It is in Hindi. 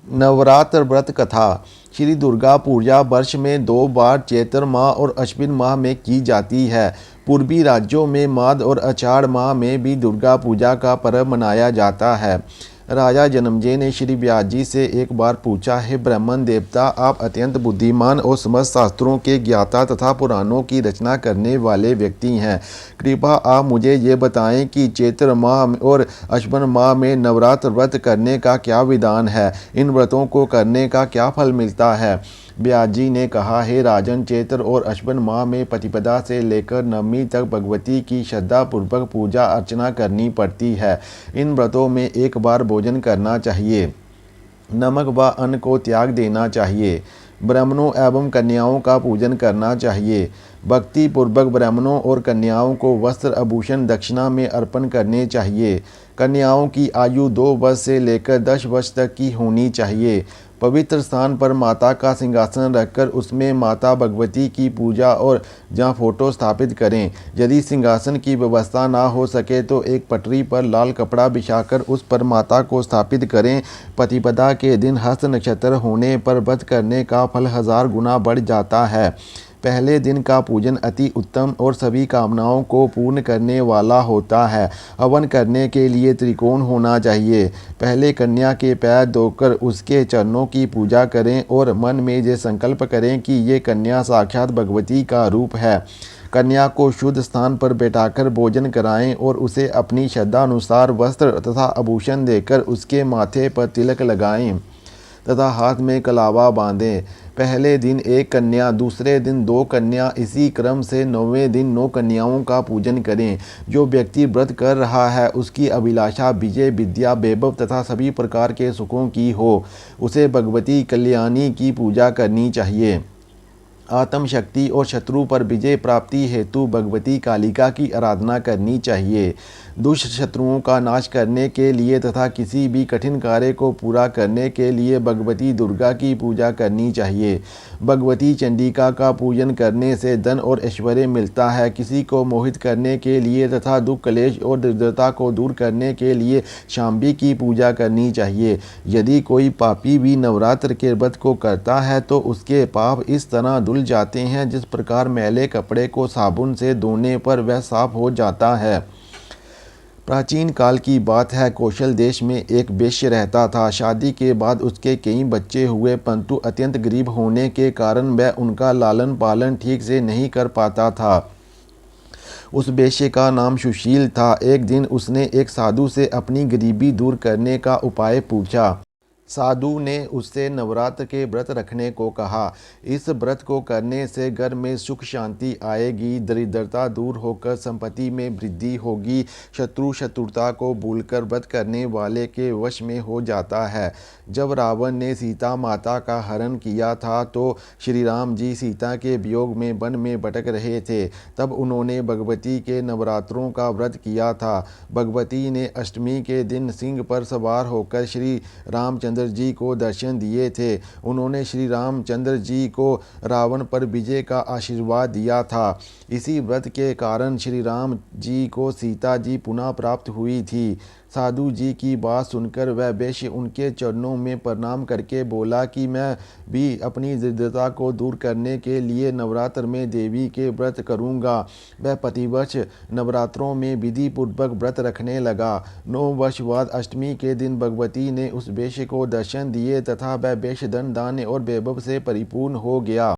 नवरात्र व्रत कथा। श्री दुर्गा पूजा वर्ष में 2 बार चैत्र माह और अश्विन माह में की जाती है। पूर्वी राज्यों में माघ और आषाढ़ माह में भी दुर्गा पूजा का पर्व मनाया जाता है। राजा जनमेजय ने श्री व्यास जी से एक बार पूछा, हे ब्राह्मण देवता, आप अत्यंत बुद्धिमान और समस्त शास्त्रों के ज्ञाता तथा पुराणों की रचना करने वाले व्यक्ति हैं। कृपा आप मुझे ये बताएं कि चैत्र माह और अश्विन माह में नवरात्र व्रत करने का क्या विधान है। इन व्रतों को करने का क्या फल मिलता है। व्यास जी ने कहा, हे राजन, चैत्र और अश्विन माह में प्रतिपदा से लेकर नवमी तक भगवती की श्रद्धा पूर्वक पूजा अर्चना करनी पड़ती है। इन व्रतों में एक बार भोजन करना चाहिए। नमक व अन्न को त्याग देना चाहिए। ब्राह्मणों एवं कन्याओं का पूजन करना चाहिए। भक्ति पूर्वक ब्राह्मणों और कन्याओं को वस्त्र आभूषण दक्षिणा में अर्पण करने चाहिए। कन्याओं की आयु 2 वर्ष से लेकर 10 वर्ष तक की होनी चाहिए। पवित्र स्थान पर माता का सिंहासन रखकर उसमें माता भगवती की पूजा और जहाँ फोटो स्थापित करें। यदि सिंहासन की व्यवस्था ना हो सके तो एक पटरी पर लाल कपड़ा बिछाकर उस पर माता को स्थापित करें। प्रतिपदा के दिन हस्त नक्षत्र होने पर व्रत करने का फल 1000 गुना बढ़ जाता है। पहले दिन का पूजन अति उत्तम और सभी कामनाओं को पूर्ण करने वाला होता है। हवन करने के लिए त्रिकोण होना चाहिए। पहले कन्या के पैर धोकर उसके चरणों की पूजा करें और मन में ये संकल्प करें कि ये कन्या साक्षात भगवती का रूप है। कन्या को शुद्ध स्थान पर बैठाकर भोजन कराएं और उसे अपनी श्रद्धा अनुसार वस्त्र तथा आभूषण देकर उसके माथे पर तिलक लगाएं तथा हाथ में कलावा बांधें। पहले दिन 1 कन्या, दूसरे दिन 2 कन्या, इसी क्रम से 9वें दिन 9 कन्याओं का पूजन करें। जो व्यक्ति व्रत कर रहा है उसकी अभिलाषा विजय, विद्या, वैभव तथा सभी प्रकार के सुखों की हो। उसे भगवती कल्याणी की पूजा करनी चाहिए। आत्म शक्ति और शत्रु पर विजय प्राप्ति हेतु भगवती कालिका की आराधना करनी चाहिए। दुष्ट शत्रुओं का नाश करने के लिए तथा किसी भी कठिन कार्य को पूरा करने के लिए भगवती दुर्गा की पूजा करनी चाहिए। भगवती चंडिका का पूजन करने से धन और ऐश्वर्य मिलता है। किसी को मोहित करने के लिए तथा दुख, क्लेश और दरिद्रता को दूर करने के लिए शांभी की पूजा करनी चाहिए। यदि कोई पापी भी नवरात्र के व्रत को करता है तो उसके पाप इस तरह धुल जाते हैं जिस प्रकार मैले कपड़े को साबुन से धोने पर वह साफ हो जाता है। प्राचीन काल की बात है, कौशल देश में एक वेश्य रहता था। शादी के बाद उसके कई बच्चे हुए, परंतु अत्यंत गरीब होने के कारण वह उनका लालन पालन ठीक से नहीं कर पाता था। उस वेश्या का नाम सुशील था। एक दिन उसने एक साधु से अपनी गरीबी दूर करने का उपाय पूछा। साधु ने उससे नवरात्र के व्रत रखने को कहा। इस व्रत को करने से घर में सुख शांति आएगी, दरिद्रता दूर होकर संपत्ति में वृद्धि होगी, शत्रुता को भूलकर व्रत करने वाले के वश में हो जाता है। जब रावण ने सीता माता का हरण किया था तो श्री राम जी सीता के वियोग में वन में भटक रहे थे। तब उन्होंने भगवती के नवरात्रों का व्रत किया था। भगवती ने अष्टमी के दिन सिंह पर सवार होकर श्री रामचंद्र जी को दर्शन दिए थे। उन्होंने श्री रामचंद्र जी को रावण पर विजय का आशीर्वाद दिया था। इसी व्रत के कारण श्री राम जी को सीता जी पुनः प्राप्त हुई थी। साधु जी की बात सुनकर वह वेश्य उनके चरणों में प्रणाम करके बोला कि मैं भी अपनी दरिद्रता को दूर करने के लिए नवरात्र में देवी के व्रत करूंगा। वह प्रतिवर्ष नवरात्रों में विधि पूर्वक व्रत रखने लगा। 9 वर्ष बाद अष्टमी के दिन भगवती ने उस वेश्य को दर्शन दिए तथा वह वेश्य धन, दान और वैभव से परिपूर्ण हो गया।